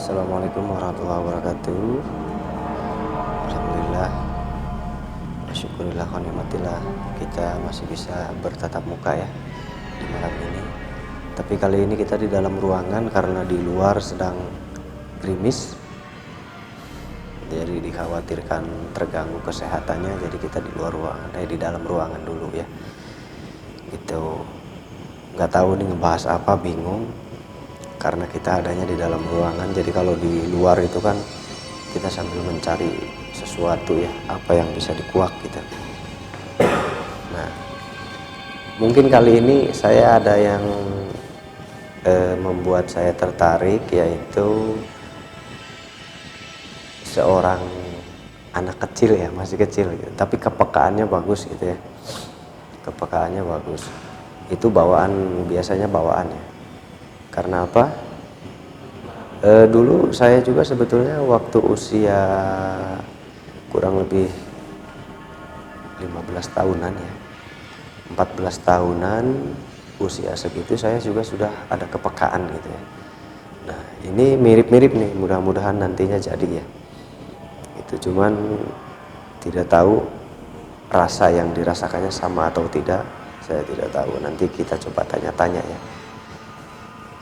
Assalamualaikum warahmatullahi wabarakatuh. Alhamdulillah, syukurillah, nikmatillah, kita masih bisa bertatap muka ya di malam ini. Tapi kali ini kita di dalam ruangan karena di luar sedang gerimis, jadi dikhawatirkan terganggu kesehatannya. Jadi kita di luar ruangan, di dalam ruangan dulu ya. Gitu. Nggak tahu nih ngebahas apa, bingung. Karena kita adanya di dalam ruangan, jadi kalau di luar itu kan kita sambil mencari sesuatu ya, apa yang bisa dikuak gitu. Nah, mungkin kali ini saya ada yang membuat saya tertarik, yaitu seorang anak kecil ya, masih kecil gitu, tapi kepekaannya bagus gitu ya, kepekaannya bagus. Itu bawaan, biasanya bawaannya. Karena apa? Dulu saya juga sebetulnya waktu usia kurang lebih 15 tahunan ya, 14 tahunan, usia segitu saya juga sudah ada kepekaan gitu ya. Nah, ini mirip-mirip nih, mudah-mudahan nantinya jadi ya. Itu cuman tidak tahu rasa yang dirasakannya sama atau tidak, saya tidak tahu. Nanti kita coba tanya-tanya ya.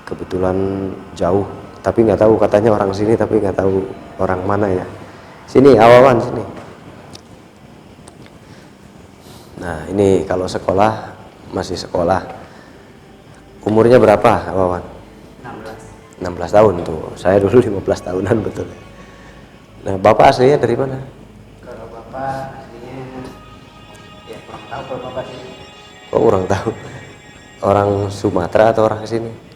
Kebetulan jauh, tapi nggak tahu, katanya orang sini tapi nggak tahu orang mana ya. Sini Awawan, sini. Nah, ini kalau sekolah, masih sekolah. Umurnya berapa Awawan? 16 tahun tuh. Saya dulu 15 tahunan betul. Nah, Bapak aslinya dari mana? Kalau bapak aslinya ya kurang tahu kalau bapak sih. Oh, kurang tahu. Orang Sumatera atau orang sini?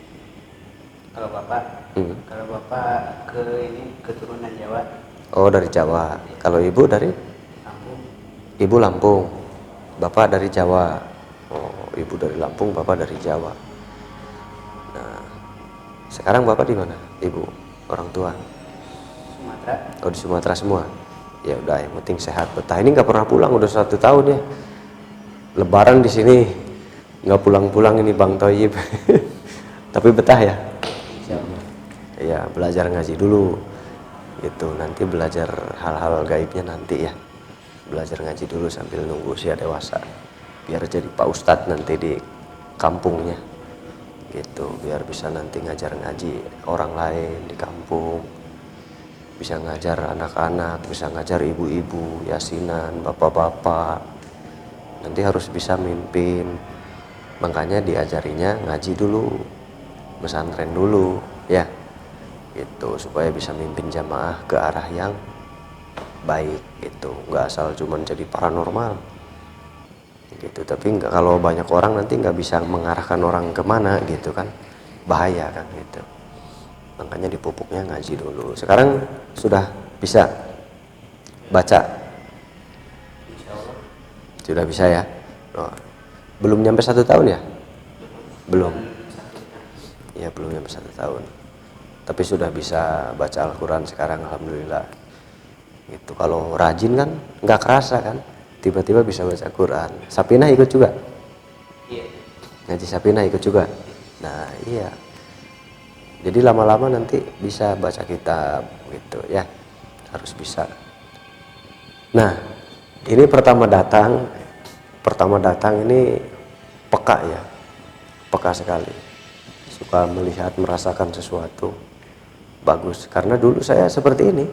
Kalau bapak ke ini keturunan Jawa. Oh, dari Jawa. Kalau ibu dari? Lampung. Ibu Lampung. Bapak dari Jawa. Oh, ibu dari Lampung, bapak dari Jawa. Nah, sekarang bapak di mana? Ibu, orang tua? Sumatera. Oh, di Sumatera semua. Ya udah, yang penting sehat, betah. Ini nggak pernah pulang, udah 1 tahun ya. Lebaran di sini nggak pulang-pulang ini Bang Toyib. Tapi betah ya. Ya, belajar ngaji dulu. Gitu, nanti belajar hal-hal gaibnya nanti ya. Belajar ngaji dulu sambil nunggu usia dewasa. Biar jadi Pak Ustadz nanti di kampungnya. Gitu, biar bisa nanti ngajar ngaji orang lain di kampung. Bisa ngajar anak-anak, bisa ngajar ibu-ibu, yasinan, bapak-bapak. Nanti harus bisa mimpin. Makanya diajarinya ngaji dulu, pesantren dulu, ya. Gitu, supaya bisa mimpin jamaah ke arah yang baik gitu. Nggak asal cuman jadi paranormal. Gitu, tapi nggak, kalau banyak orang nanti nggak bisa mengarahkan orang kemana gitu kan. Bahaya kan gitu. Makanya dipupuknya ngaji dulu. Sekarang sudah bisa baca? Insya Allah. Sudah bisa ya? Oh, belum nyampe 1 tahun ya? Belum. Ya, belum nyampe 1 tahun. Tapi sudah bisa baca Al-Quran sekarang, alhamdulillah. Gitu. Kalau rajin kan nggak kerasa kan, tiba-tiba bisa baca Quran. Sapinah ikut juga? Iya. Ngaji Sapinah ikut juga? Nah iya, jadi lama-lama nanti bisa baca kitab gitu ya, harus bisa. Nah, ini pertama datang ini peka ya, peka sekali, suka melihat, merasakan sesuatu. Bagus, karena dulu saya seperti ini.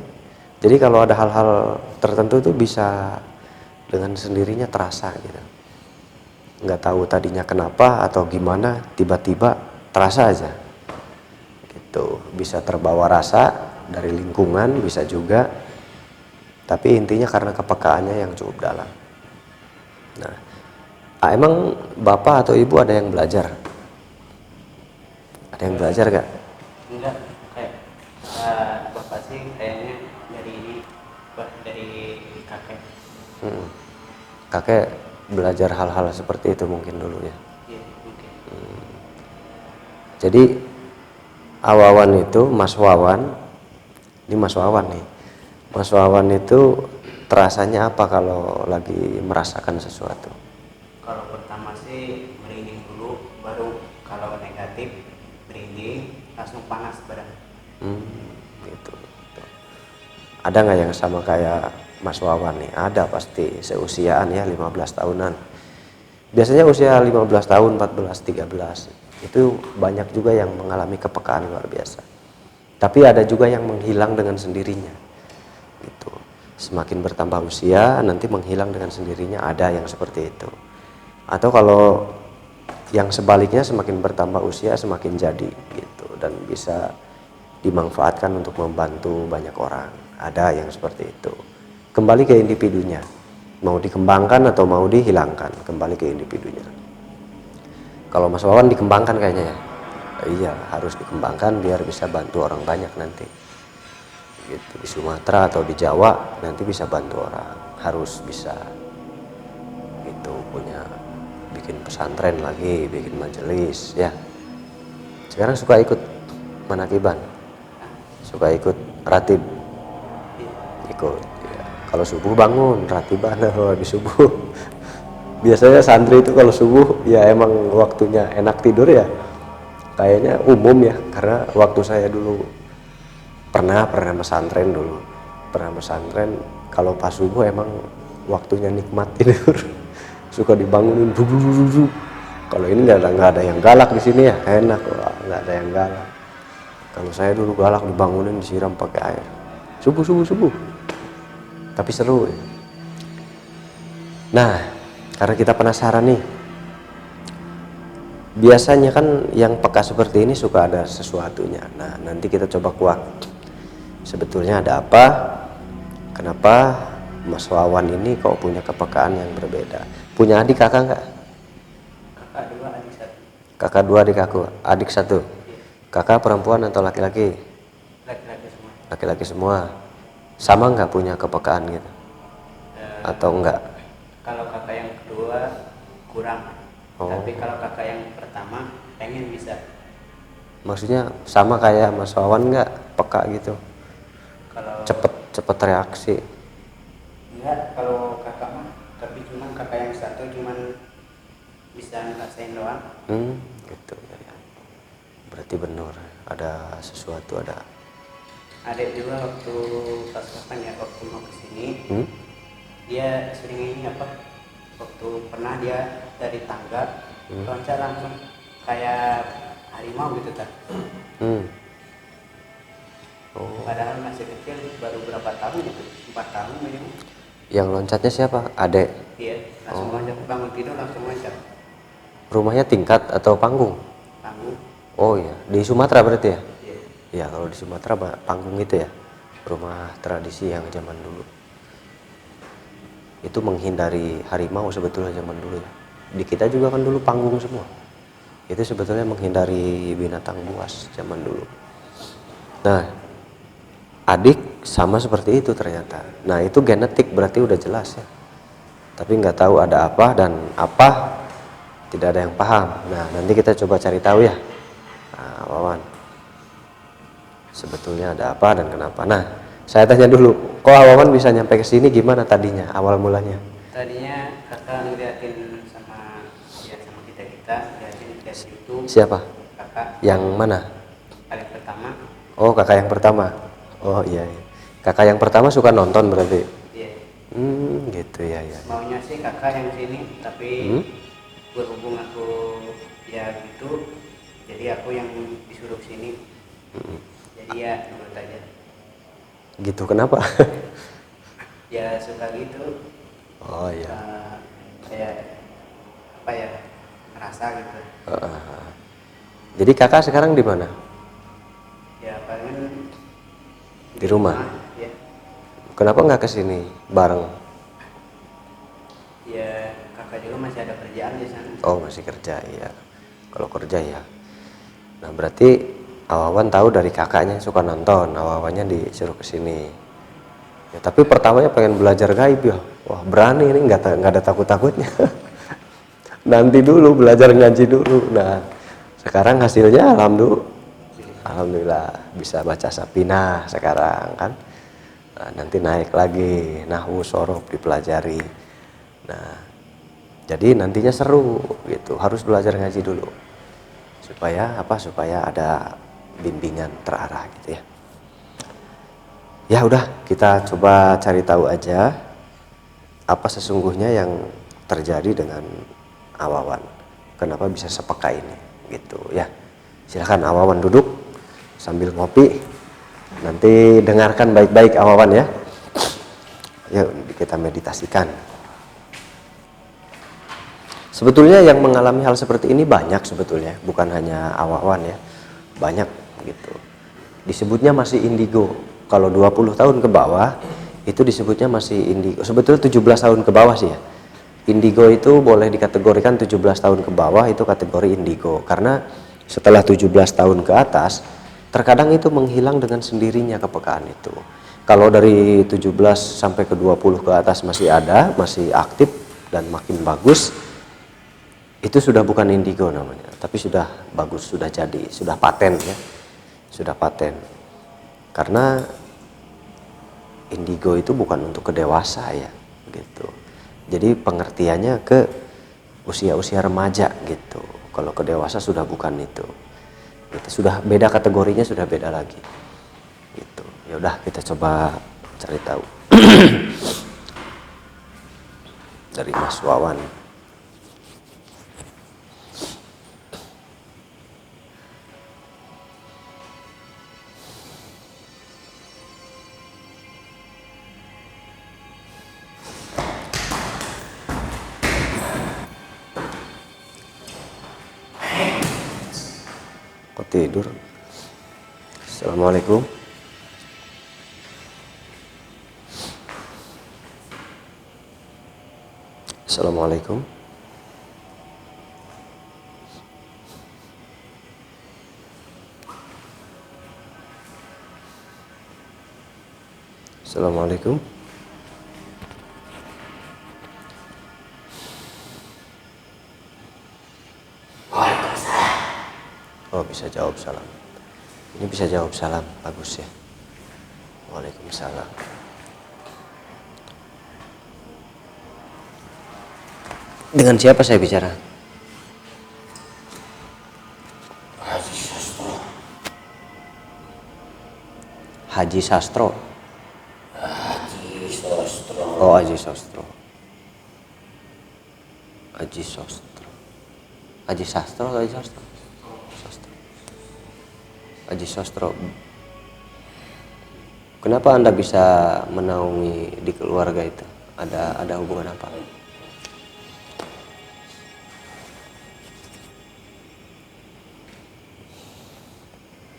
Jadi kalau ada hal-hal tertentu itu bisa dengan sendirinya terasa gitu. Nggak tahu tadinya kenapa atau gimana, tiba-tiba terasa aja. Gitu. Bisa terbawa rasa dari lingkungan, bisa juga. Tapi intinya karena kepekaannya yang cukup dalam. Nah, emang bapak atau ibu ada yang belajar? Ada yang belajar gak? Enggak, kayak bapak sih kayaknya dari ini, dari kakek. Kakek belajar hal-hal seperti itu mungkin dulu ya. Iya, mungkin. Jadi Awawan itu, Mas Wawan, ini Mas Wawan nih. Mas Wawan itu terasanya apa kalau lagi merasakan sesuatu? Kalau pertama sih merinding dulu, baru kalau negatif merinding langsung panas badan. Gitu. Ada nggak yang sama kayak Mas Wawan nih? Ada pasti, seusiaan ya 15 tahunan. Biasanya usia 15 tahun, 14, 13 itu banyak juga yang mengalami kepekaan luar biasa. Tapi ada juga yang menghilang dengan sendirinya. Gitu. Semakin bertambah usia nanti menghilang dengan sendirinya, ada yang seperti itu. Atau kalau yang sebaliknya semakin bertambah usia semakin jadi gitu, dan bisa dimanfaatkan untuk membantu banyak orang. Ada yang seperti itu. Kembali ke individunya. Mau dikembangkan atau mau dihilangkan, kembali ke individunya. Kalau Mas Wawan dikembangkan kayaknya ya. Iya, harus dikembangkan biar bisa bantu orang banyak nanti. Gitu. Di Sumatera atau di Jawa nanti bisa bantu orang, harus bisa. Gitu, punya bikin pesantren lagi, bikin majelis ya. Sekarang suka ikut manakiban, suka ikut ratib, ikut ya. Kalau subuh bangun ratiban habis subuh. Biasanya santri itu kalau subuh ya emang waktunya enak tidur ya, kayaknya umum ya, karena waktu saya dulu pernah pesantren dulu, kalau pas subuh emang waktunya nikmat tidur. Suka dibangunin bubuk. Kalau ini nggak ada yang galak di sini ya, enak, nggak ada yang galak. Kalau saya dulu galak, dibangunin disiram pakai air subuh. Tapi seru ya. Nah, karena kita penasaran nih, biasanya kan yang peka seperti ini suka ada sesuatunya. Nah, nanti kita coba kuak, sebetulnya ada apa, kenapa Mas Wawan ini kok punya kepekaan yang berbeda. Punya adik kakak nggak? Kakak 2, adik 1. Kakak 2, adik 1. Kakak perempuan atau laki-laki? Laki-laki semua. Laki-laki semua. Sama nggak punya kepekaan gitu? Atau enggak? Kalau kakak yang kedua kurang. Tapi kalau kakak yang pertama pengen bisa. Maksudnya sama kayak Mas Wawan nggak, peka gitu? Kalau Cepet reaksi. enggak, kalau kakak mah, tapi cuman kakak yang satu cuman bisa ngerasain doang. Gitu ya. Berarti benar ada sesuatu, ada. Adik juga waktu pas kapan ya, waktu mau kesini dia sering ini waktu pernah dia dari tangga loncat langsung kayak harimau gitu kan. Padahal masih kecil, baru berapa tahun gitu, 4 tahun minimum. Yang loncatnya siapa? Adek? Iya, langsung loncat, bangun tidur langsung loncat. Rumahnya tingkat atau panggung? Panggung. Oh iya, di Sumatera berarti ya? Iya. Ya, kalau di Sumatera panggung itu ya, rumah tradisi yang zaman dulu. Itu menghindari harimau sebetulnya zaman dulu ya. Di kita juga kan dulu panggung semua. Itu sebetulnya menghindari binatang buas zaman dulu. Nah, adik sama seperti itu ternyata. Nah, itu genetik, berarti udah jelas ya. Tapi nggak tahu ada apa dan apa, tidak ada yang paham. Nah, nanti kita coba cari tahu ya. Nah, Wawan, sebetulnya ada apa dan kenapa. Nah, saya tanya dulu, kok Wawan bisa nyampe ke sini gimana tadinya, awal mulanya? Tadinya kakak ngeliatin sama kita ngeliatin di YouTube. Siapa? Kakak Yang mana? paling pertama. Oh, kakak yang pertama. Oh iya. Kakak yang pertama suka nonton berarti? Iya. Gitu ya. Maunya sih kakak yang sini, tapi berhubung aku ya gitu, jadi aku yang disuruh sini. Jadi ya menurut aja. Gitu, kenapa? Ya suka gitu. Oh iya. Kayak apa ya, ngerasa gitu. Jadi kakak sekarang di mana? Ya paling Di rumah. Ya. Kenapa nggak ke sini bareng? Ya kakak juga masih ada kerjaan di sana. Oh, masih kerja ya. Kalau kerja ya. Nah, berarti Wawan tahu dari kakaknya suka nonton, Wawannya disuruh ke sini. Ya, tapi pertamanya pengen belajar gaib ya. Wah, berani ini, nggak ada takut-takutnya. Nanti dulu belajar ngaji dulu. Nah, sekarang hasilnya alhamdulillah bisa baca Sapinah sekarang kan. Nah, nanti naik lagi nahwu sorof dipelajari. Nah, jadi nantinya seru gitu. Harus belajar ngaji dulu supaya ada bimbingan terarah gitu ya. Ya udah, kita coba cari tahu aja apa sesungguhnya yang terjadi dengan Awawan. Kenapa bisa sepeka ini gitu ya. Silahkan Awawan duduk sambil ngopi. Nanti dengarkan baik-baik Awawan ya. Yuk kita meditasikan. Sebetulnya yang mengalami hal seperti ini banyak sebetulnya, bukan hanya Awawan ya. Banyak gitu. Disebutnya masih indigo. Kalau 20 tahun ke bawah itu disebutnya masih indigo. Sebetulnya 17 tahun ke bawah sih ya. Indigo itu boleh dikategorikan 17 tahun ke bawah itu kategori indigo. Karena setelah 17 tahun ke atas terkadang itu menghilang dengan sendirinya kepekaan itu. Kalau dari 17 sampai ke 20 ke atas masih ada, masih aktif dan makin bagus, itu sudah bukan indigo namanya, tapi sudah bagus, sudah jadi, sudah paten ya. Sudah paten. Karena indigo itu bukan untuk kedewasa ya, gitu. Jadi pengertiannya ke usia-usia remaja gitu. Kalau ke dewasa sudah bukan itu. Gitu. Sudah beda kategorinya, sudah beda lagi. Gitu. Ya udah kita coba cari tahu. Dari Mas Wawan. Kok tidur? Assalamualaikum. Assalamualaikum. Assalamualaikum. Oh, bisa jawab salam. Ini bisa jawab salam, bagus ya. Waalaikumsalam. Dengan siapa saya bicara? Haji Sastro. Haji Sastro. Haji Sastro. Oh, Haji Sastro. Haji Sastro. Haji Sastro atau Haji Sastro? Sastro. Haji Sastro. Kenapa Anda bisa menaungi di keluarga itu? Ada hubungan apa?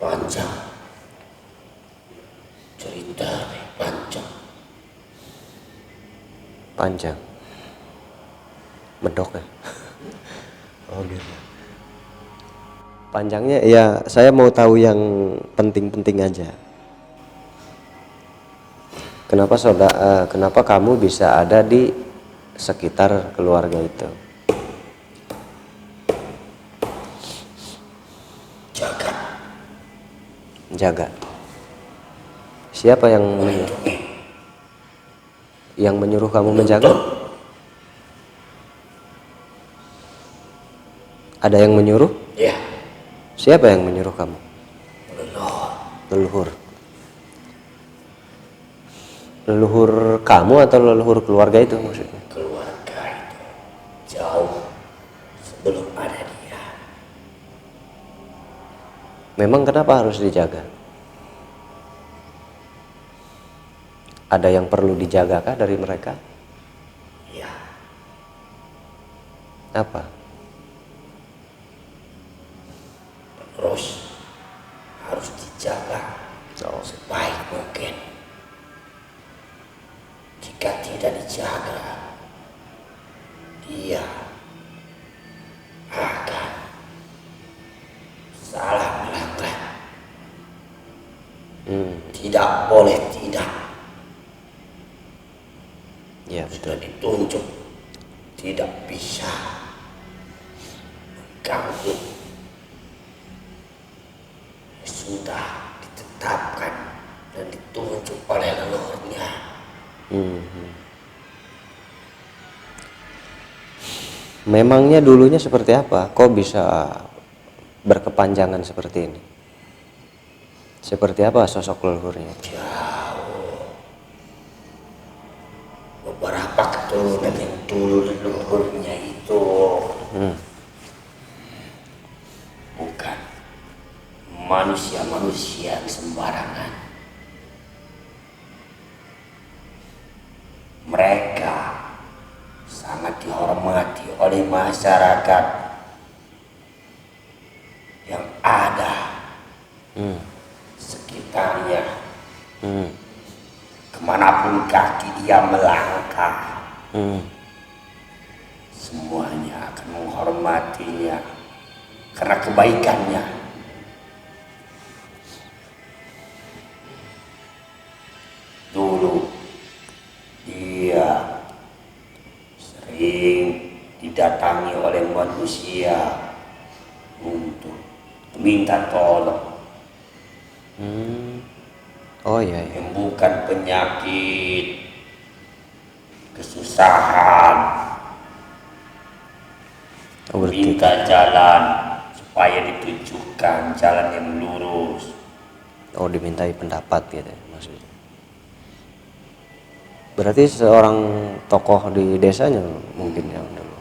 Panjang. Cerita panjang. Panjang. Medok ya? Oh gitu. Panjangnya ya saya mau tahu yang penting-penting aja. Kenapa kamu bisa ada di sekitar keluarga itu? Jaga. Siapa yang menyuruh kamu menjaga? Ada yang menyuruh? Ya. Siapa yang menyuruh kamu? Leluhur. Leluhur kamu atau leluhur keluarga itu maksudnya? Keluarga itu jauh sebelum ada dia. Memang kenapa harus dijaga? Ada yang perlu dijagakah dari mereka? Ya. Apa? Terus harus dijaga sebaik mungkin. Jika tidak dijaga, dia akan salah melangkah. Tidak boleh tidak. Ya Sudah betul. ditunjuk, tidak bisa mengganggu. Sudah ditetapkan dan ditunjuk oleh leluhurnya. Memangnya dulunya seperti apa? Kok bisa berkepanjangan seperti ini? Seperti apa sosok leluhurnya? Jauh keturunan yang dulu leluhurnya itu bukan manusia-manusia yang sembarangan. Mereka sangat dihormati oleh masyarakat yang ada sekitarnya. Kemanapun kaki dia melangkah, semuanya akan menghormatinya karena kebaikannya. Dulu dia sering didatangi oleh manusia untuk minta tolong, Oh iya, iya. menyembuhkan penyakit, kesusahan, Oh, berarti minta jalan supaya ditunjukkan jalan yang lurus. oh dimintai pendapat gitu ya, maksudnya. Berarti seorang tokoh di desanya mungkin yang dulu.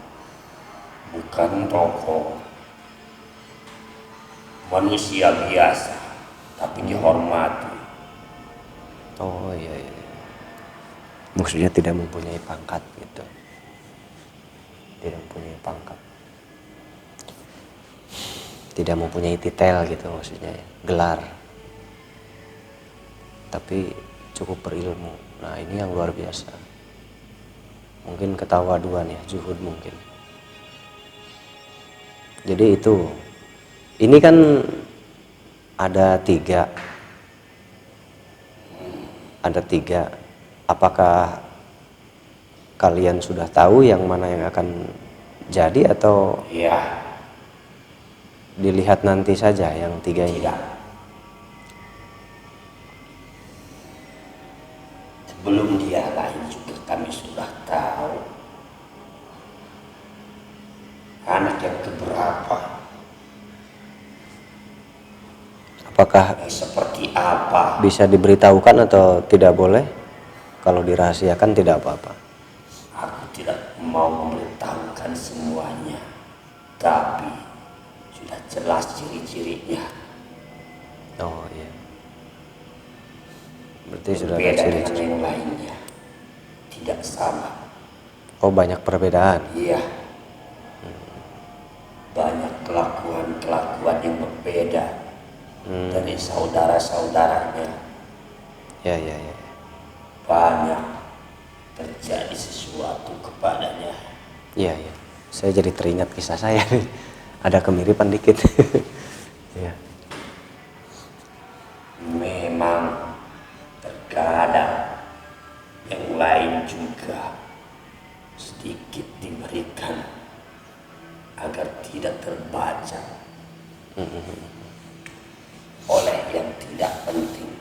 Bukan tokoh, manusia biasa, tapi dihormati. Oh iya, iya. Maksudnya tidak mempunyai pangkat gitu. Tidak mempunyai pangkat. Tidak mempunyai titel gitu maksudnya ya, gelar. Tapi cukup berilmu. Nah ini yang luar biasa. Mungkin ketawaduan ya, zuhud mungkin. Jadi itu. Ini kan ada tiga. Ada tiga. Apakah kalian sudah tahu yang mana yang akan jadi atau Ya, dilihat nanti saja yang tiga ini? tidak. Sebelum dia lahir juga kami sudah tahu anak yang keberapa, Apakah yang seperti apa. bisa diberitahukan atau tidak boleh? Kalau dirahasiakan tidak apa-apa. Aku tidak mau memberitahukan semuanya, tapi sudah jelas ciri-cirinya. Oh iya. Berarti sudah ada Beda dengan ciri-ciri. yang lainnya, tidak sama. Oh banyak perbedaan. Iya, banyak kelakuan-kelakuan yang berbeda dari saudara-saudaranya. Ya, ya, ya. Banyak terjadi sesuatu kepadanya. Iya, iya. Saya jadi teringat kisah saya nih. Ada kemiripan dikit. Iya. Memang terkadang yang lain juga sedikit diberikan agar tidak terbaca oleh yang tidak penting.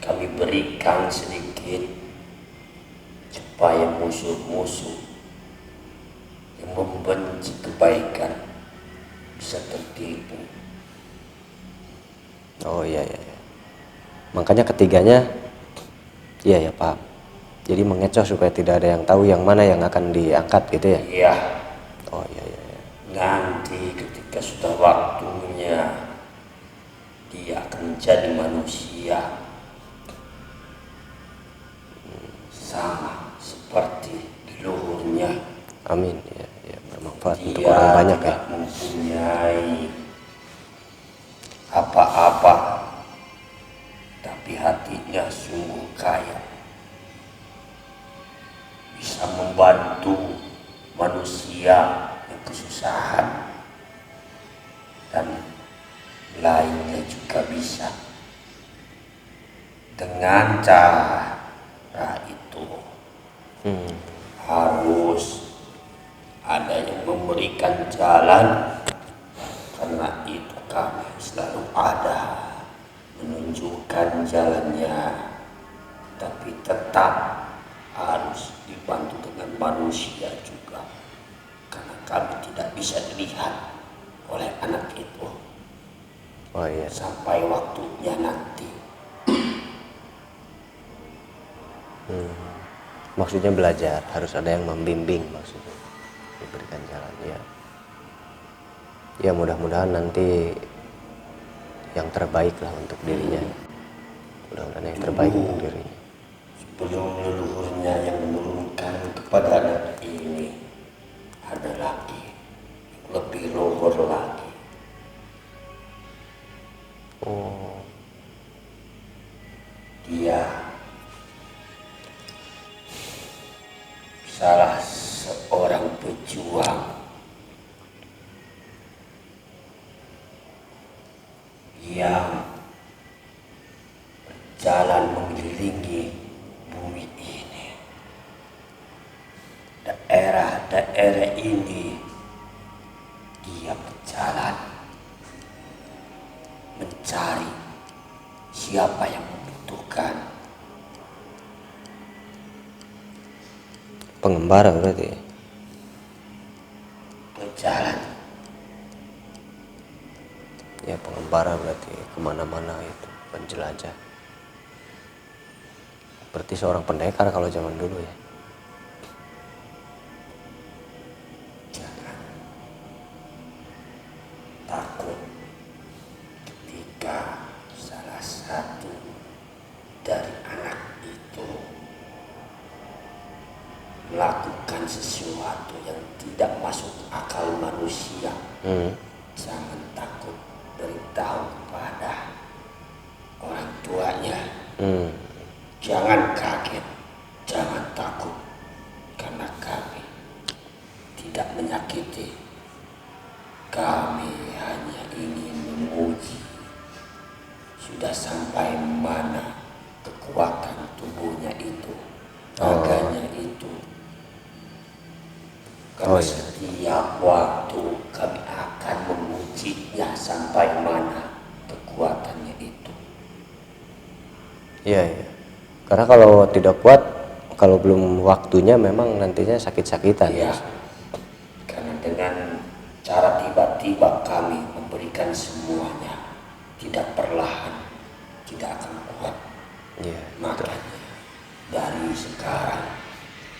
Kami berikan sedikit supaya musuh-musuh yang membenci kebaikan bisa tertipu. Oh iya, iya, iya. Makanya ketiganya, iya ya paham. Jadi mengecoh supaya tidak ada yang tahu yang mana yang akan diangkat gitu ya. Iya, Oh iya, iya, iya. nanti ketika sudah waktunya dia akan menjadi manusia sama seperti leluhurnya. Amin. Ya, ya. Bermanfaat untuk Dia orang banyak ya. tidak mempunyai apa-apa, tapi hatinya sungguh kaya, bisa membantu manusia yang kesusahan, dan lainnya juga bisa. Dengan cara itu harus ada yang memberikan jalan. Karena itu kami selalu ada menunjukkan jalannya, tapi tetap harus dibantu dengan manusia juga, karena kami tidak bisa dilihat oleh anak itu Oh iya. sampai waktunya nanti. Maksudnya belajar, harus ada yang membimbing maksudnya. Diberikan jalan ya. Ya mudah-mudahan nanti yang terbaik lah untuk dirinya. Mudah-mudahan yang terbaik untuk dirinya. Sebelum leluhurnya yang menurunkan kepada anak ini, ada lagi yang lebih luhur lagi. Oh, Dia salah seorang pejuang yang berjalan mengelilingi bumi ini. Daerah-daerah ini dia berjalan mencari siapa yang membutuhkan. pengembara berarti. Berjalan Ya pengembara berarti kemana-mana itu penjelajah. Berarti seorang pendekar kalau zaman dulu ya. jangan takut ketika salah satu dari anak itu melakukan sesuatu yang tidak masuk akal manusia. Jangan takut beritahu kepada orang tuanya. Jangan kaget, jangan takut, karena kami tidak menyakiti. Kami hanya ingin menguji sudah sampai mana kekuatan tubuhnya itu, raganya itu. Karena setiap waktu kami akan mengujinya sampai mana kekuatannya itu. Iya, iya. Karena kalau tidak kuat, kalau belum waktunya memang nantinya sakit-sakitan. Ya, karena dengan cara tiba-tiba kami memberikan semuanya, tidak perlahan, tidak akan kuat. Iya. Makanya dari sekarang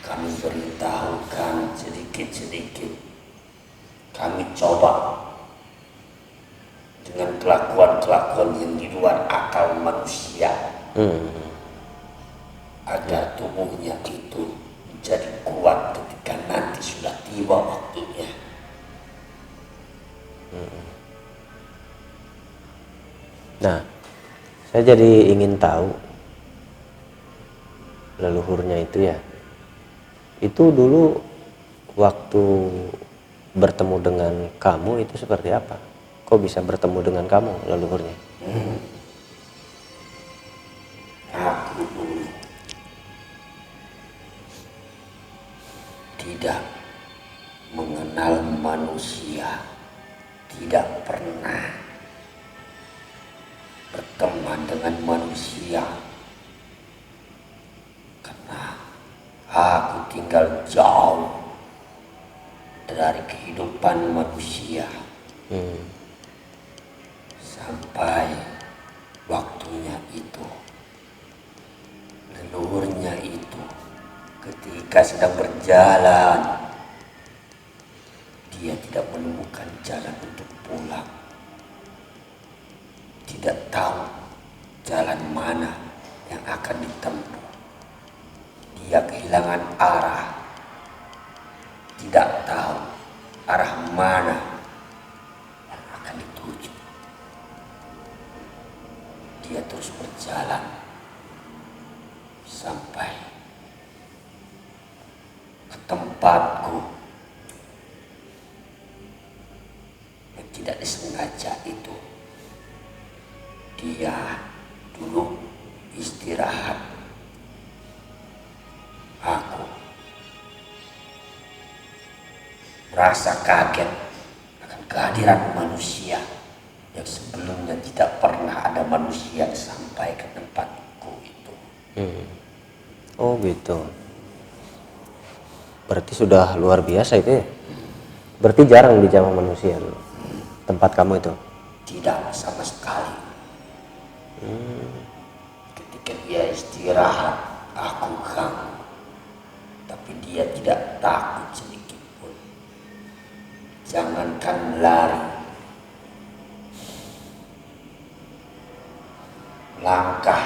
kami beritahukan sedikit-sedikit. Kami coba dengan kelakuan-kelakuan yang di luar akal manusia, agar tubuhnya itu menjadi kuat ketika nanti sudah tiba waktunya. Nah, saya jadi ingin tahu leluhurnya itu ya. Itu dulu waktu bertemu dengan kamu itu seperti apa? Kok bisa bertemu dengan kamu leluhurnya? Aku dulu tidak mengenal manusia, tidak pernah berteman dengan manusia, karena aku tinggal jauh dari kehidupan manusia. Sampai waktunya itu, leluhurnya itu ketika sedang berjalan, dia tidak menemukan jalan untuk pulang, tidak tahu jalan mana yang akan ditempuh. Dia kehilangan arah, tidak tahu arah mana yang akan dituju. Dia terus berjalan sampai ke tempatku yang tidak disengaja itu. Dia dulu istirahat. Aku merasa kaget akan kehadiran manusia yang sebelumnya tidak pernah ada manusia sampai ke tempatku itu. Oh gitu. Berarti sudah luar biasa itu ya? Berarti jarang dijamah manusia dulu tempat kamu itu? Tidak sama sekali. Ketika dia istirahat, aku ganggu. tapi dia tidak takut sedikit pun. Jangankan lari,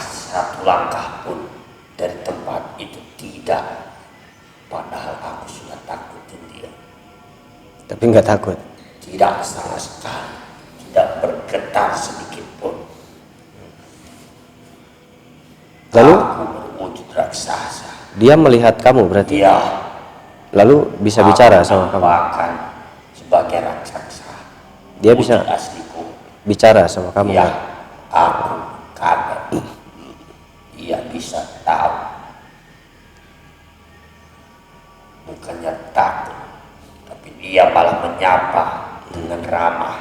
satu langkah pun dari tempat itu tidak. Padahal aku sudah takutin dia. Tapi nggak takut. Tidak sama sekali, tidak bergetar sedikit pun. Lalu aku berwujud raksasa. dia melihat kamu berarti? Iya. Lalu bisa bicara sama kamu? Bahkan sebagai raksasa. Dia bisa asliku. bicara sama kamu? Iya. Kan? Aku kaget. Dia bisa tahu. Bukannya takut, tapi dia malah menyapa dengan ramah.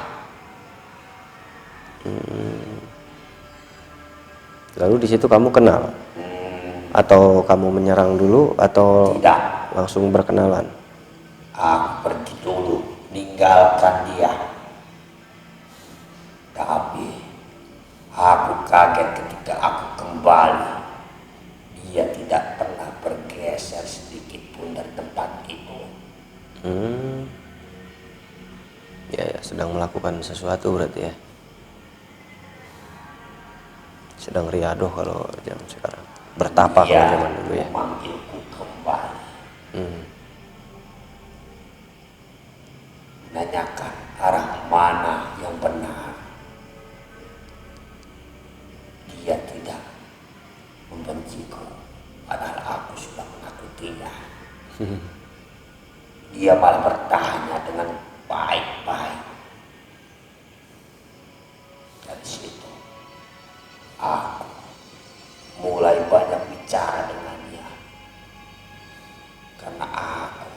Lalu di situ kamu kenal? Atau kamu menyerang dulu atau Tidak. langsung berkenalan? Aku pergi dulu, meninggalkan dia. Tapi aku kaget ketika aku kembali. Dia tidak pernah bergeser sedikit pun dari tempat itu. Ya, sedang melakukan sesuatu berarti ya. Sedang riadoh kalau zaman sekarang. Bertapa kalau zaman dulu ya. Memanggilku kembali. Menanyakan arah mana yang benar. Dia tidak membenciku, padahal aku sudah menakutinya. Dia malah bertanya dengan baik-baik. Dari situ aku mulai banyak bicara dengan dia, karena aku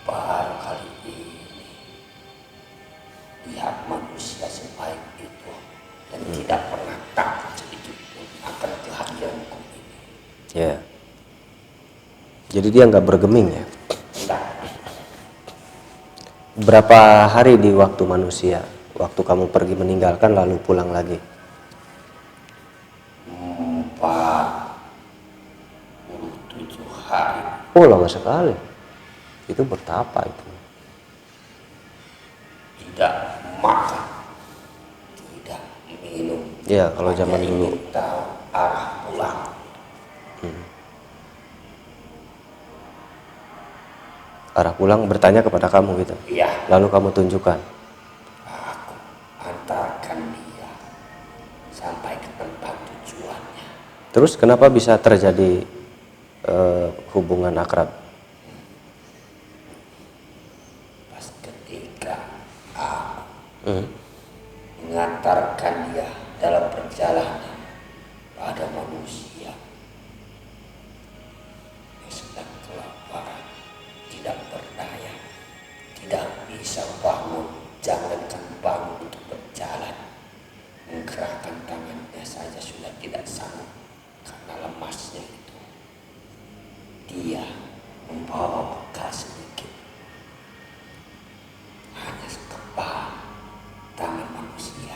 baru kali ini lihat manusia sebaik itu dan tidak pernah takut sedikit pun akan kehadiranku ini. Ya. Jadi dia nggak bergeming ya. Tidak. Berapa hari di waktu manusia? Waktu kamu pergi meninggalkan lalu pulang lagi? 47 hari. Oh, lama sekali. Itu bertapa itu. Tidak makan, tidak minum. Ya, kalau zaman Hanya dulu. ingin tahu arah pulang. Arah pulang bertanya kepada kamu gitu. Iya. Lalu kamu tunjukkan. Aku antarkan dia sampai ke tempat tujuannya. Terus kenapa bisa terjadi hubungan akrab? Pas ketika aku mengantarkan dia dalam perjalanan pada manusia yang sedang kelaparan, tidak berdaya, tidak bisa bangun, jangankan bangun untuk berjalan, menggerakkan tangannya saja sudah tidak sanggup karena lemasnya itu. Dia membawa bekal sedikit, hanya sekepal tangan manusia,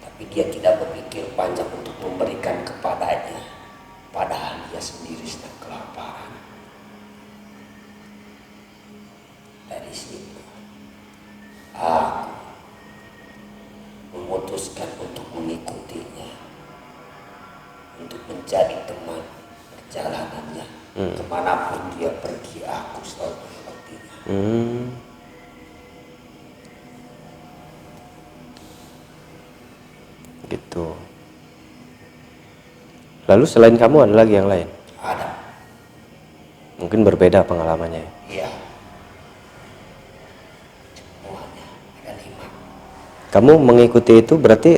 tapi dia tidak berpikir panjang untuk memberikan kepadanya, padahal dia sendiri sedang kelaparan. Dari situ aku memutuskan untuk mengikutinya, untuk menjadi teman perjalanannya. Kemanapun dia pergi, aku selalu mengikutinya. Gitu. Lalu selain kamu ada lagi yang lain? Ada. Mungkin berbeda pengalamannya ya? Iya. Semuanya ada 5. Kamu mengikuti itu berarti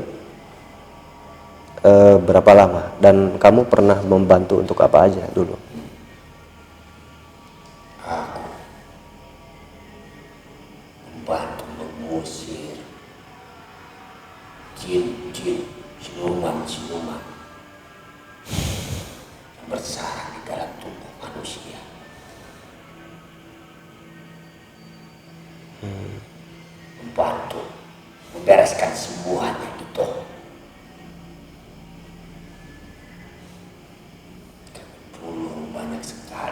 berapa lama? Dan kamu pernah membantu untuk apa aja dulu? Aku membantu mengusir jin-jin, siluman-siluman yang bersarang di dalam tubuh manusia. Membantu membereskan semuanya itu. Dulu banyak sekali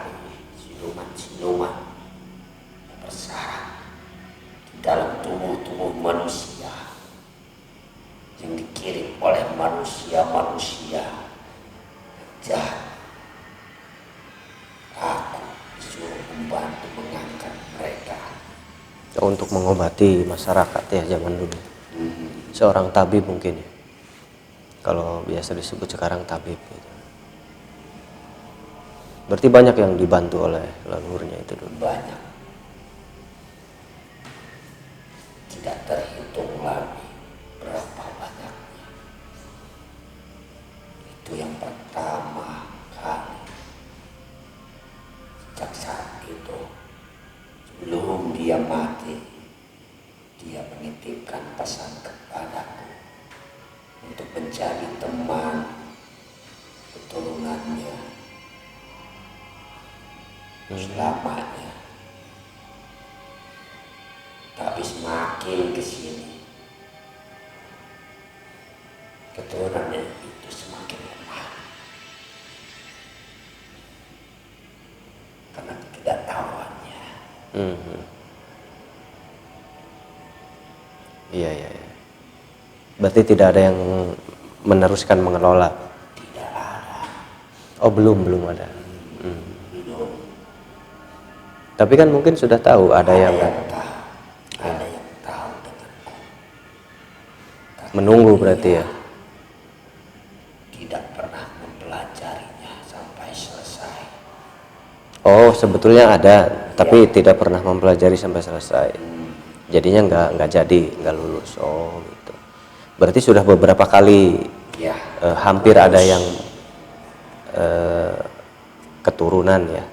dikirim oleh manusia-manusia jahat. Aku disuruh membantu mengangkat mereka. Untuk mengobati masyarakat ya zaman dulu. Seorang tabib mungkin ya. Kalau biasa disebut sekarang tabib gitu. Berarti banyak yang dibantu oleh leluhurnya itu dulu. Banyak. Tidak terhitung lagi berapa banyaknya. Itu yang pertama kali. Sejak saat itu, sebelum dia mati, dia menitipkan pesan kepadaku untuk menjadi teman keturunannya selamanya. Tapi semakin kesini, keturunannya itu semakin lemah karena ketidaktahuannya. Iya. Berarti tidak ada yang meneruskan mengelola. Tidak ada. Oh belum ada. Belum. Tapi kan mungkin sudah tahu ada yang tahu. Ada yang tahu denganku. menunggu berarti ya. Tidak pernah mempelajarinya sampai selesai. Oh sebetulnya ada, tapi tidak pernah mempelajari sampai selesai. Jadinya nggak jadi, nggak lulus. Oh gitu. Berarti sudah beberapa kali Ya. hampir ada yang keturunan ya,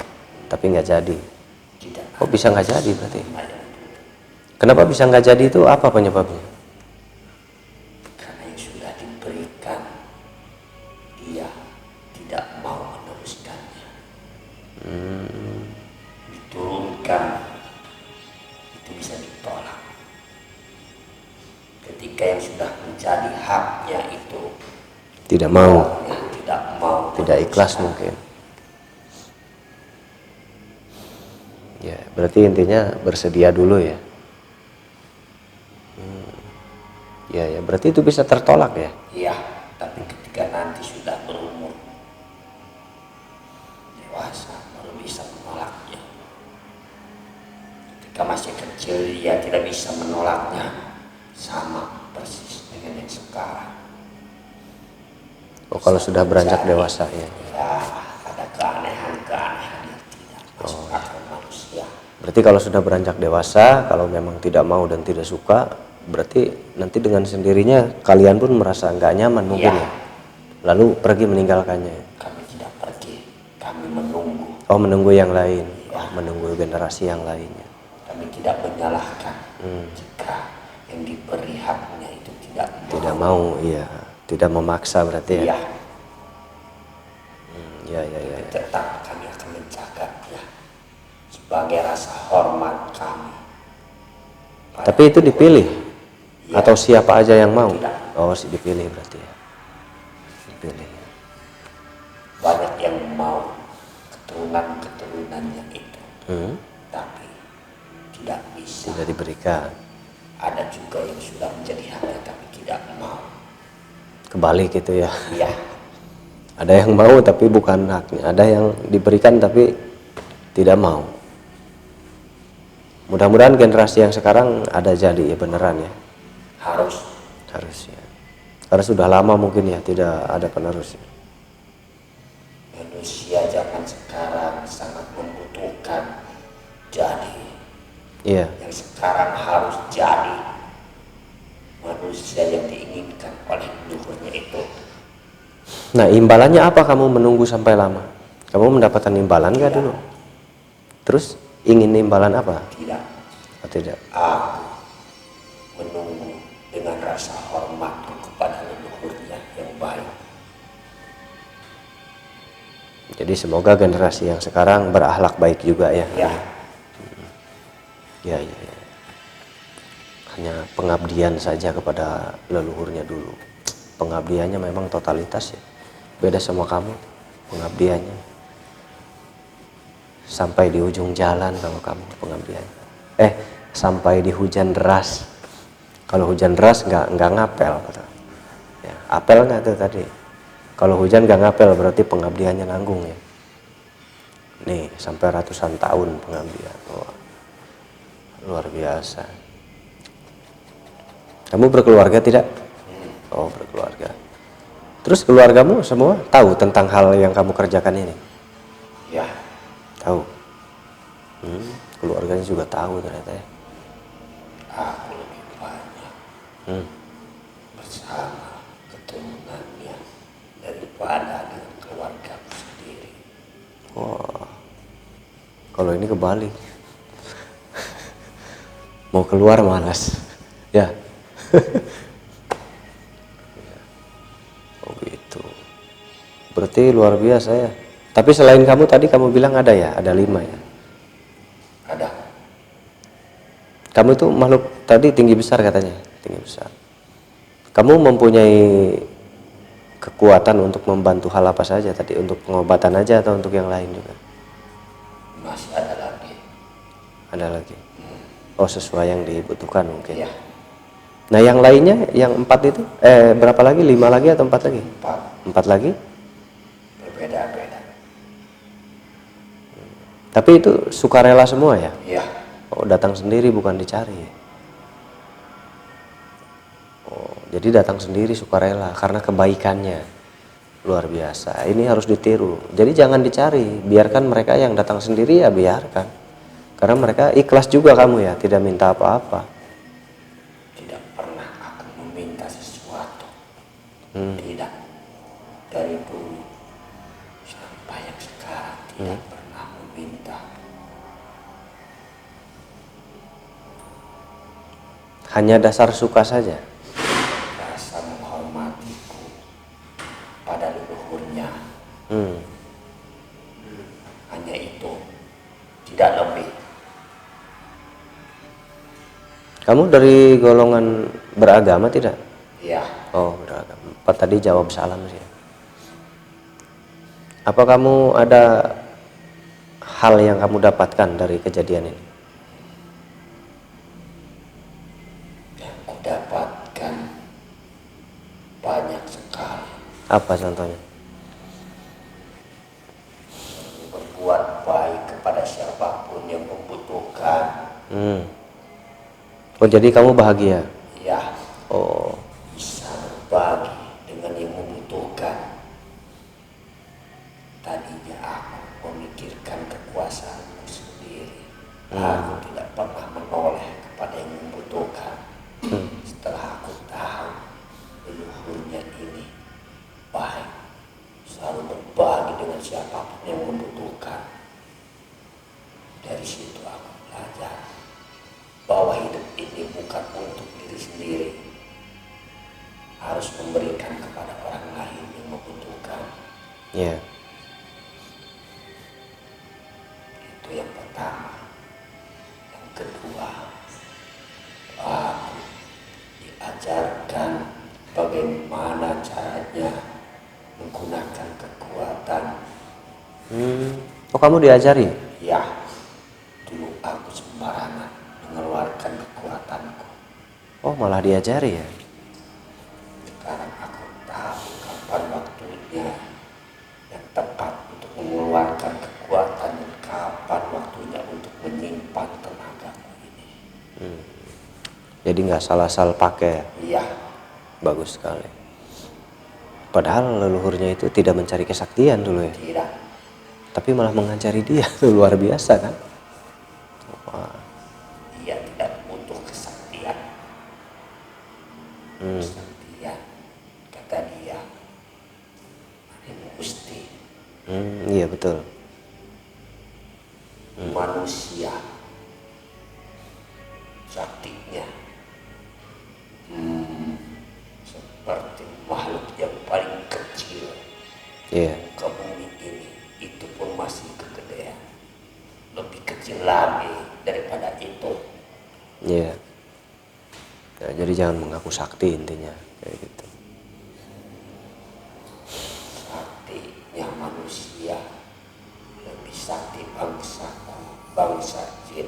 tapi nggak jadi. Tidak. Oh bisa nggak jadi berarti? Kenapa bisa nggak jadi itu? Apa penyebabnya? Karena yang sudah diberikan, dia tidak mau meneruskannya. Diturunkan, itu bisa ditolak. Ketika yang sudah menjadi haknya itu Tidak mau, tidak mau, tidak ikhlas mungkin. Ya, berarti intinya bersedia dulu ya. Ya, berarti itu bisa tertolak ya. Iya, tapi ketika nanti sudah berumur dewasa baru bisa menolaknya. Ketika masih kecil dia tidak bisa menolaknya, sama persis dengan yang sekarang. Oh kalau sudah beranjak dewasa ya. Ya, ada keanehan-keanehan yang tidak masuk akal manusia. Berarti kalau sudah beranjak dewasa, kalau memang tidak mau dan tidak suka, berarti nanti dengan sendirinya kalian pun merasa nggak nyaman mungkin ya. Lalu pergi meninggalkannya. Kami tidak pergi, kami menunggu. Oh menunggu yang lain, menunggu generasi yang lainnya. Kami tidak menyalahkan jika yang diberi haknya itu tidak mau, iya, tidak memaksa berarti ya. Iya. Ya. Tetap kami akan menjaganya sebagai rasa hormat kami. Tapi itu dipilih atau siapa aja yang mau? Tidak. Oh dipilih berarti ya. Dipilih. Banyak yang mau keturunan-keturunannya itu, tapi tidak bisa. Tidak diberikan. Ada juga yang sudah menjadi haknya tapi tidak mau. Kebalik gitu ya. Iya. Ada yang mau tapi bukan haknya, ada yang diberikan tapi tidak mau. Mudah-mudahan generasi yang sekarang ada jadi ya beneran ya. Harus ya. Karena sudah lama mungkin ya tidak ada penerus. manusia zaman sekarang sangat membutuhkan jadi. Iya. Yang sekarang harus jadi manusia yang diinginkan oleh leluhurnya itu. Nah imbalannya apa kamu menunggu sampai lama? Kamu mendapatkan imbalan nggak dulu? Terus ingin imbalan apa? Tidak. Oh, tidak. Aku menunggu dengan rasa hormatku kepada leluhurnya yang baik. Jadi semoga generasi yang sekarang berakhlak baik juga ya. Ya. Ya. Hanya pengabdian saja kepada leluhurnya dulu. Pengabdiannya memang totalitas ya. Beda sama kamu pengabdiannya. Sampai di ujung jalan kalau kamu pengabdian. Sampai di hujan deras. Kalau hujan deras nggak ngapel kata. Ya. Apel nggak tuh tadi? Kalau hujan nggak ngapel berarti pengabdiannya nanggung ya. Nih sampai ratusan tahun pengabdian. Wah, luar biasa. Kamu berkeluarga tidak? Oh, berkeluarga. Terus keluargamu semua tahu tentang hal yang kamu kerjakan ini? Ya, Tahu. Keluarganya juga tahu ternyata ya. aku lebih banyak Hmm. bersama keturunannya daripada dengan keluarga sendiri. Wah, kalau ini kebalik. Mau keluar malas. Ya. Oh gitu. Berarti luar biasa ya. Tapi selain kamu tadi kamu bilang ada ya, ada 5 ya. Ada. Kamu itu makhluk tadi tinggi besar katanya, tinggi besar. Kamu mempunyai kekuatan untuk membantu hal apa saja tadi, untuk pengobatan aja atau untuk yang lain juga? Masih ada lagi. Ada lagi. Oh, sesuai yang dibutuhkan mungkin. Ya, Nah, yang lainnya, yang 4 itu, berapa lagi? 5 lagi atau 4 lagi? 4 4 lagi? berbeda-beda. Tapi itu sukarela semua ya? Ya, Oh, datang sendiri bukan dicari. Oh, jadi datang sendiri sukarela karena kebaikannya. Luar biasa. Ini harus ditiru. Jadi jangan dicari, biarkan mereka yang datang sendiri ya biarkan. Karena mereka ikhlas juga kamu ya, tidak minta apa-apa. tidak pernah aku meminta sesuatu. Hmm. Tidak. Dari dulu sampai yang sekarang tidak pernah meminta. Hanya dasar suka saja. Rasa menghormatiku pada leluhurnya. Hmm. Hanya itu. Tidak lebih. Kamu dari golongan beragama tidak? Ya, Oh, beragama. Tadi jawab salam sih. Apa kamu ada hal yang kamu dapatkan dari kejadian ini? yang kudapatkan banyak sekali. Apa contohnya? Berbuat baik kepada siapapun yang membutuhkan. Hmm. Oh, jadi kamu bahagia? Ya, Oh, bisa berbagi dengan yang membutuhkan. Tadinya aku memikirkan kekuasaanku sendiri. Aku tidak pernah menoleh kepada yang membutuhkan. Setelah aku tahu leluhurnya ini baik, selalu berbagi dengan siapapun yang membutuhkan. Dari situ aku belajar bahwa hidup ini bukan untuk diri sendiri, harus memberikan kepada orang lain yang membutuhkan. ya. Itu yang pertama. Yang kedua, aku diajarkan bagaimana caranya menggunakan kekuatan. Oh, kamu diajari? Ya, dulu aku sembarangan mengeluarkan kekuatanku. Oh, malah diajari ya? Sekarang aku tahu kapan waktunya yang tepat untuk mengeluarkan kekuatan dan kapan waktunya untuk menyimpan tenagaku ini. Jadi nggak salah-salah pakai. Iya, Bagus sekali. Padahal leluhurnya itu tidak mencari kesaktian dulu ya, tidak. tapi malah mengajari dia. Itu luar biasa kan? Wah. Dia tidak butuh kesaktian. Kesaktian, kata dia, ini Gusti. Iya betul. Manusia saktinya seperti makhluk yang paling kecil Iya. ke bumi ini. Itu pun masih kegedean, lebih kecil lagi daripada itu. Iya. Ya, jadi jangan mengaku sakti intinya kayak gitu. Saktinya manusia lebih sakti bangsaku, bangsa jin.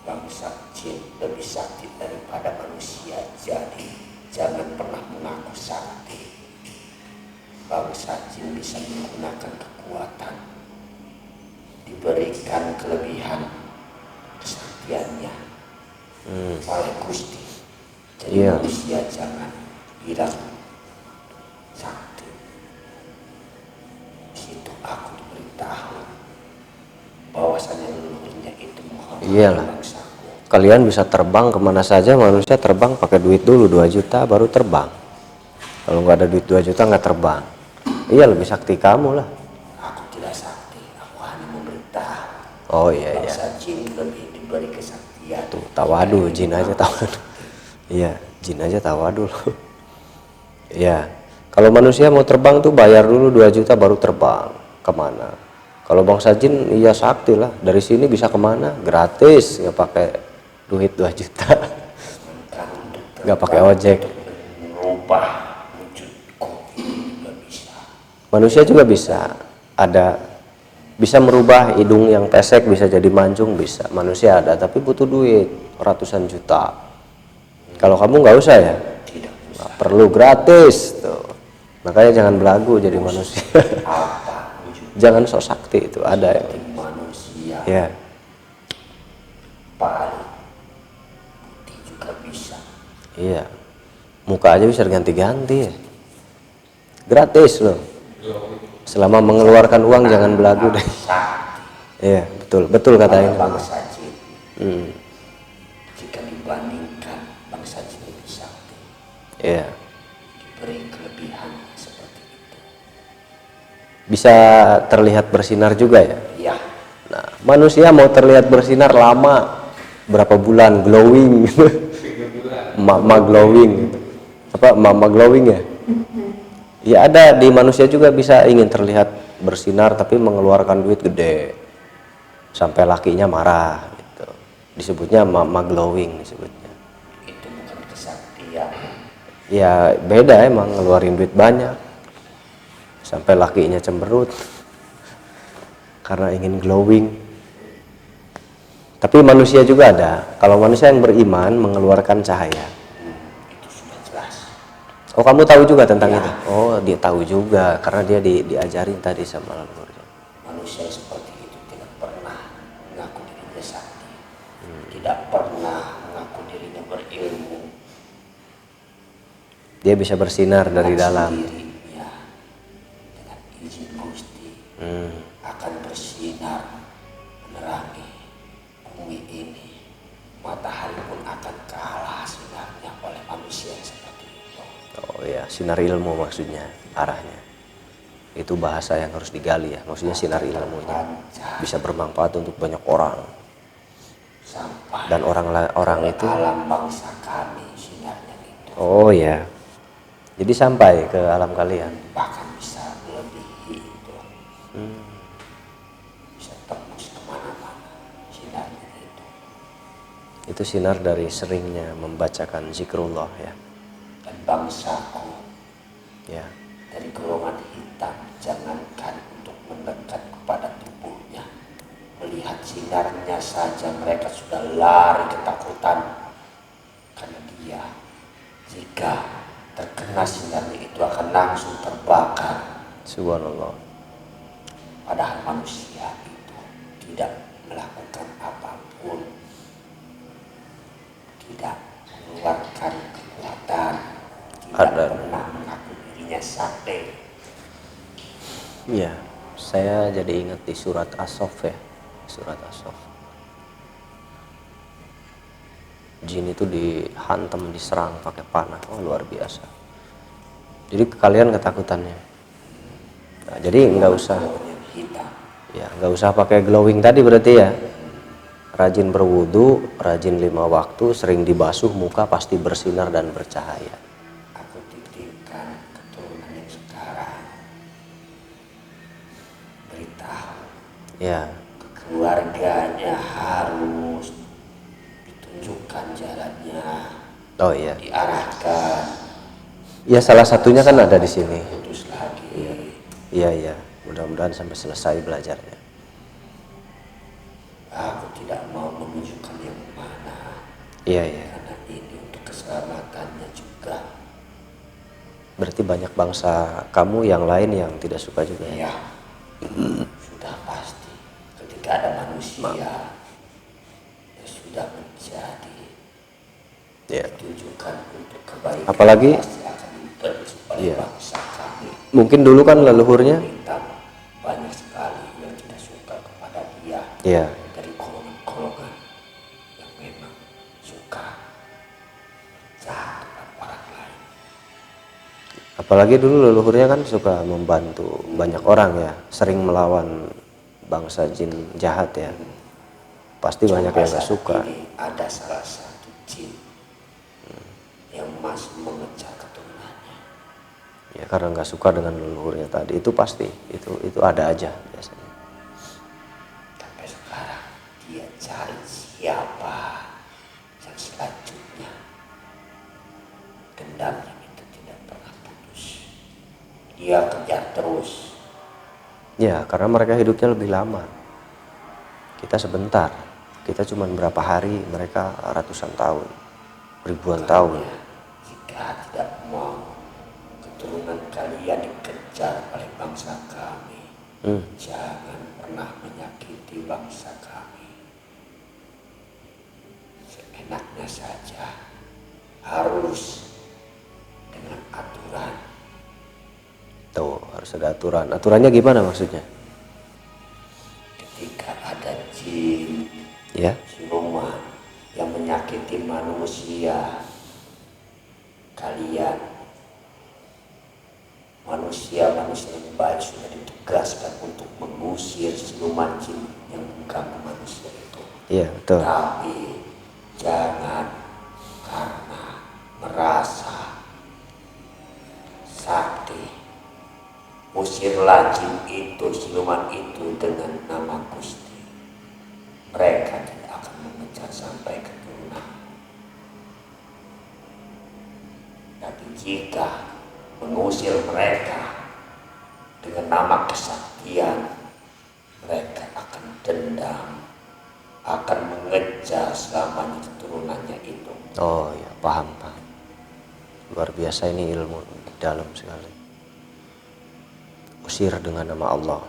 Bangsa jin lebih sakti daripada manusia. manusia, jadi jangan pernah mengaku sakti. Bangsa jin bisa menggunakan kekuatan, diberikan kelebihan kesaktiannya oleh Gusti. Jadi manusia jangan bilang sakti. Situ aku diberitahu bahwasanya leluhurnya itu Iyalah. bangsaku. Kalian bisa terbang kemana saja, manusia terbang pakai duit dulu 2 juta baru terbang. Kalau nggak ada duit 2 juta nggak terbang. Iya, lebih sakti kamu lah. Aku tidak sakti, aku hanya memberitahu. Oh iya. Bangsa jin lebih diberi kesaktian. Tuh tawadu, jin aja tawadu. Iya, jin aja tawadu loh. Iya. Kalau manusia mau terbang tuh bayar dulu 2 juta baru terbang kemana. Kalau bangsa jin iya sakti lah, dari sini bisa kemana gratis, nggak pakai duit 2 juta. Nggak pakai ojek. Merubah wujud kopi juga bisa. Manusia juga bisa, bisa merubah hidung yang pesek bisa jadi mancung, bisa. Manusia ada, tapi butuh duit ratusan juta. Kalau kamu nggak usah ya, nggak perlu, gratis tuh. Makanya jangan belagu jadi manusia. Jangan sok sakti, itu ada ya. Manusia Ya, paling putih juga bisa. iya. Muka aja bisa ganti-ganti ya. Gratis loh. Selama mengeluarkan uang jangan belagu deh. Iya, betul kata ini. Bangsa jin, jika dibandingkan bangsa jin lebih sakti, Iya. diberi kelebihan seperti itu. Bisa terlihat bersinar juga ya. Ya, Nah, manusia mau terlihat bersinar lama, berapa bulan glowing. Mama glowing. Apa mama glowing ya? Ya ada di manusia juga bisa ingin terlihat bersinar tapi mengeluarkan duit gede. Sampai lakinya marah gitu. Disebutnya mama glowing disebutnya. itu bukan kesaktian. Ya beda emang, ngeluarin duit banyak. Sampai lakinya cemberut. Karena ingin glowing. Tapi manusia juga ada. Kalau manusia yang beriman mengeluarkan cahaya. Itu sudah jelas. Oh, kamu tahu juga tentang Ya. itu? Oh, dia tahu juga karena dia diajarin tadi sama leluhurnya. Manusia seperti itu tidak pernah mengaku dirinya sakti, tidak pernah mengaku dirinya berilmu. Dia bisa bersinar dari dalam. Sendirinya dengan izin Gusti akan bersinar menerangi bumi ini. Matahari pun akan kalah sinarnya oleh manusia seperti itu. Oh ya, sinar ilmu maksudnya arahnya. Itu bahasa yang harus digali ya. Maksudnya sinar ilmunya bisa bermanfaat untuk banyak orang. Sampai Dan orang itu. alam bangsa kami sinarnya itu Oh ya. Jadi sampai ke alam kalian. bahkan bisa melebihi itu. Bisa tembus kemana-mana sinarnya itu. Itu sinar dari seringnya membacakan zikrullah ya. Dan bangsaku Ya. dari golongan hitam, jangankan untuk mendekat kepada tubuhnya, melihat sinarnya saja mereka sudah lari ketakutan. Karena dia jika terkena sinarnya itu akan langsung terbakar. Subhanallah. Padahal manusia itu tidak melakukan apapun, tidak mengeluarkan kekuatan, tidak pernah mengaku dirinya sakti. Iya, saya jadi ingat di surat As-Saff ya, surat As-Saff. Jin itu dihantam, diserang pakai panah, oh luar biasa. Jadi kalian ketakutannya. Nah, jadi nggak usah, ya nggak usah pakai glowing tadi berarti ya. Rajin berwudu, rajin 5 waktu, sering dibasuh muka pasti bersinar dan bercahaya. Aku titipkan keturunan yang sekarang, beritahu Ya, ke keluarganya harus ditunjukkan jalannya, oh iya. diarahkan, Ya salah satunya kan ada di sini. putus lagi. Iya. Mudah-mudahan sampai selesai belajarnya. Aku tidak mau menunjukkan yang mana, Iya. karena ini untuk keselamatannya juga. Berarti banyak bangsa kamu yang lain yang tidak suka juga ya? Ya, sudah pasti. Ketika ada manusia, ya sudah menjadi Ya. ditujukan untuk kebaikan. Apalagi pasti akan diberi oleh Iya. bangsa kami. mungkin dulu kan leluhurnya, Kita banyak sekali yang tidak suka kepada dia. ya, Dari golongan-golongan yang memang suka jahat kepada orang lain. apalagi dulu leluhurnya kan suka membantu banyak orang ya, sering melawan bangsa jin jahat ya. Pasti banyak yang nggak Saat suka. ini ada salah satu jin yang masih mengejar keturunannya. Ya karena nggak suka dengan leluhurnya tadi, itu pasti, itu ada aja biasanya. Sampai sekarang dia cari siapa yang selanjutnya. Dendamnya itu tidak pernah putus. Dia kejar terus. Ya karena mereka hidupnya lebih lama, kita sebentar, kita cuma berapa hari, mereka ratusan tahun, ribuan tahun. Jika tidak mau keturunan kalian dikejar oleh bangsa kami, jangan pernah menyakiti bangsa kami. Seenaknya saja, harus dengan aturan. Tuh harus ada aturan. Aturannya gimana maksudnya? Ketika ada jin, Ya, siluman yang menyakiti manusia, kalian manusia yang baik sudah ditugaskan untuk mengusir siluman jin yang mengganggu manusia itu. iya betul. Tapi jangan karena merasa sakti, usirlah jin itu, siluman itu dengan nama Gusti. Mereka tidak akan mengejar sampai ke turunan. Tapi jika mengusir mereka dengan nama kesaktian, mereka akan dendam, akan mengejar selamanya keturunannya itu. Oh ya, paham. Luar biasa, ini ilmu dalam sekali. Usir dengan nama Allah.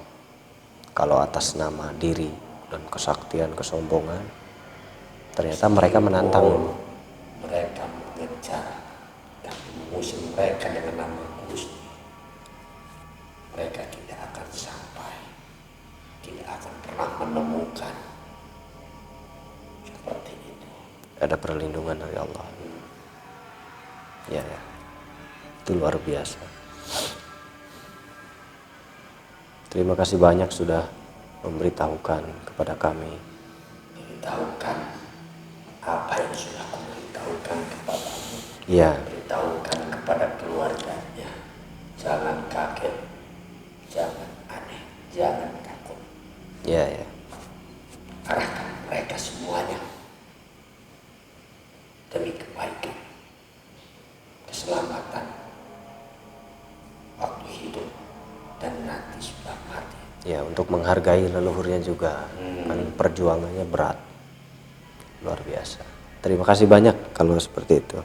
Kalau atas nama diri dan kesaktian, kesombongan, ternyata mereka menantang. Mereka mengejar dan mengusir mereka dengan nama Gusti. Mereka tidak akan sampai, tidak akan pernah menemukan seperti itu. Ada perlindungan dari Allah. Ya, itu luar biasa. Terima kasih banyak sudah memberitahukan kepada kami. Beritahukan apa yang sudah aku beritahukan kepadamu. Ya, Beritahukan kepada keluarganya. Jangan kaget, jangan aneh, jangan takut. ya. Arahkan mereka semuanya demi kebaikan, keselamatan waktu hidup dan nanti sudah mati. Ya, untuk menghargai leluhurnya juga. Kan perjuangannya berat. Luar biasa. Terima kasih banyak kalau seperti itu.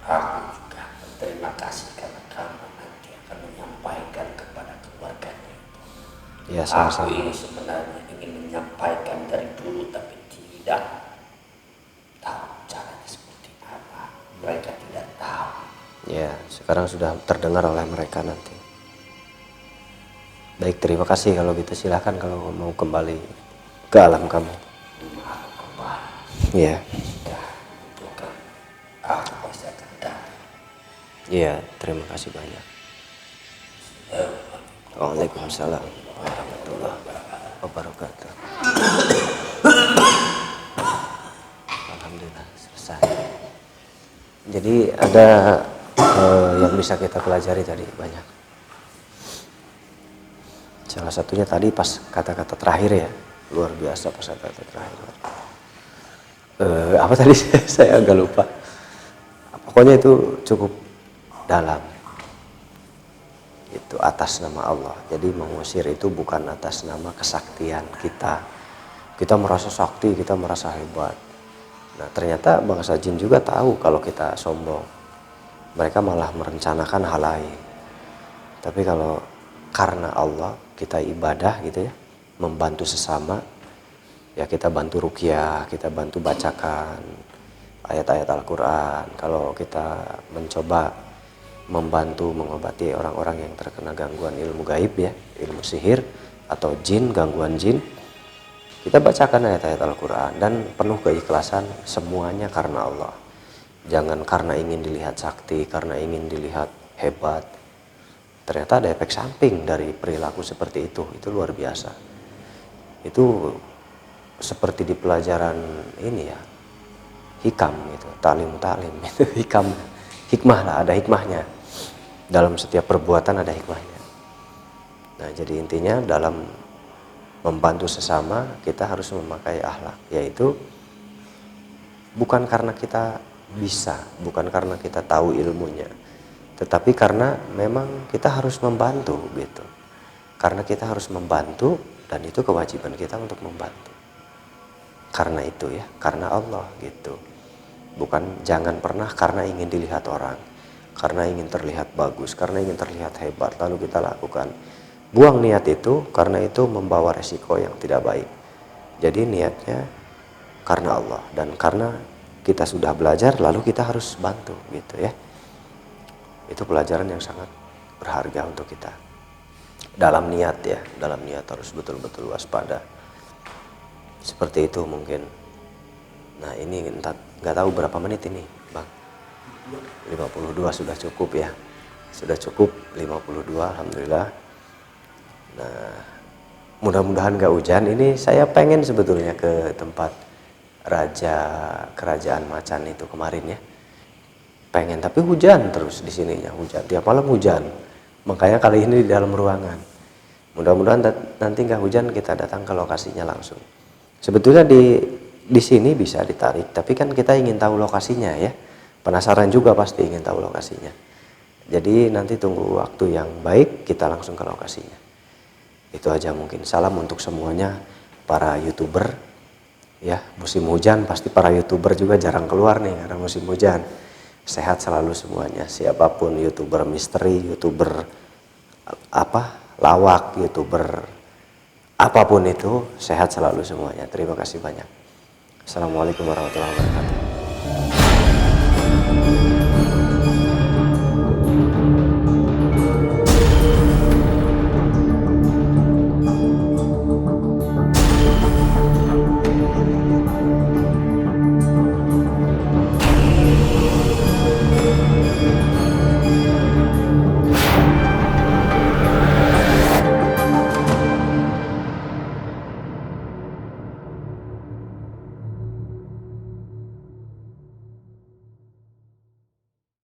Aku juga berterima kasih karena kamu nanti akan menyampaikan kepada keluarganya. Ya, Aku sama-sama. ini sebenarnya ingin menyampaikan dari dulu tapi tidak tahu caranya seperti apa. Mereka tidak tahu. Ya, sekarang sudah terdengar oleh mereka nanti. Baik, terima kasih kalau gitu. Silahkan kalau mau kembali ke alam kamu. Aku kembali. Ya, Sudah bukan. Aku pasti akan datang. ya, terima kasih banyak. Waalaikumsalam warahmatullahi wabarakatuh. Alhamdulillah selesai. Jadi ada yang bisa kita pelajari tadi banyak. Salah satunya tadi pas kata-kata terakhir ya, luar biasa pas kata-kata terakhir. Apa tadi saya agak lupa. Pokoknya itu cukup dalam. Itu atas nama Allah. Jadi mengusir itu bukan atas nama kesaktian kita. Kita merasa sakti, kita merasa hebat. Nah ternyata bangsa jin juga tahu kalau kita sombong. Mereka malah merencanakan hal lain. Tapi kalau karena Allah kita ibadah gitu ya, membantu sesama, ya kita bantu ruqyah, kita bantu bacakan ayat-ayat Al-Quran. Kalau kita mencoba membantu mengobati orang-orang yang terkena gangguan ilmu gaib ya, ilmu sihir atau jin, gangguan jin, kita bacakan ayat-ayat Al-Quran dan penuh keikhlasan, semuanya karena Allah. Jangan karena ingin dilihat sakti, karena ingin dilihat hebat. Ternyata ada efek samping dari perilaku seperti itu luar biasa. Itu seperti di pelajaran ini ya, hikam gitu, talim itu hikam, hikmah lah, ada hikmahnya. Dalam setiap perbuatan ada hikmahnya. Nah jadi intinya dalam membantu sesama kita harus memakai akhlak, yaitu bukan karena kita bisa, bukan karena kita tahu ilmunya, tetapi karena memang kita harus membantu gitu. Karena kita harus membantu dan itu kewajiban kita untuk membantu. Karena itu ya, karena Allah gitu. Bukan, jangan pernah karena ingin dilihat orang, karena ingin terlihat bagus, karena ingin terlihat hebat lalu kita lakukan. Buang niat itu, karena itu membawa resiko yang tidak baik. Jadi niatnya karena Allah dan karena kita sudah belajar lalu kita harus bantu gitu ya. Itu pelajaran yang sangat berharga untuk kita. Dalam niat ya, dalam niat harus betul-betul waspada. Seperti itu mungkin. Nah ini nggak tahu berapa menit ini Bang. 52 sudah cukup ya. Sudah cukup 52 alhamdulillah. Nah mudah-mudahan nggak hujan. Ini saya pengen sebetulnya ke tempat Raja Kerajaan Macan itu kemarin ya. Pengen, tapi hujan terus di sininya, hujan. Tiap malam hujan. Makanya kali ini di dalam ruangan. Mudah-mudahan nanti nggak hujan kita datang ke lokasinya langsung. Sebetulnya di sini bisa ditarik, tapi kan kita ingin tahu lokasinya ya. Penasaran juga pasti ingin tahu lokasinya. Jadi nanti tunggu waktu yang baik kita langsung ke lokasinya. Itu aja mungkin. Salam untuk semuanya para YouTuber. Ya, musim hujan pasti para YouTuber juga jarang keluar nih karena musim hujan. Sehat selalu semuanya. Siapapun YouTuber misteri, YouTuber lawak, YouTuber apapun itu, sehat selalu semuanya. Terima kasih banyak. Assalamualaikum warahmatullahi wabarakatuh.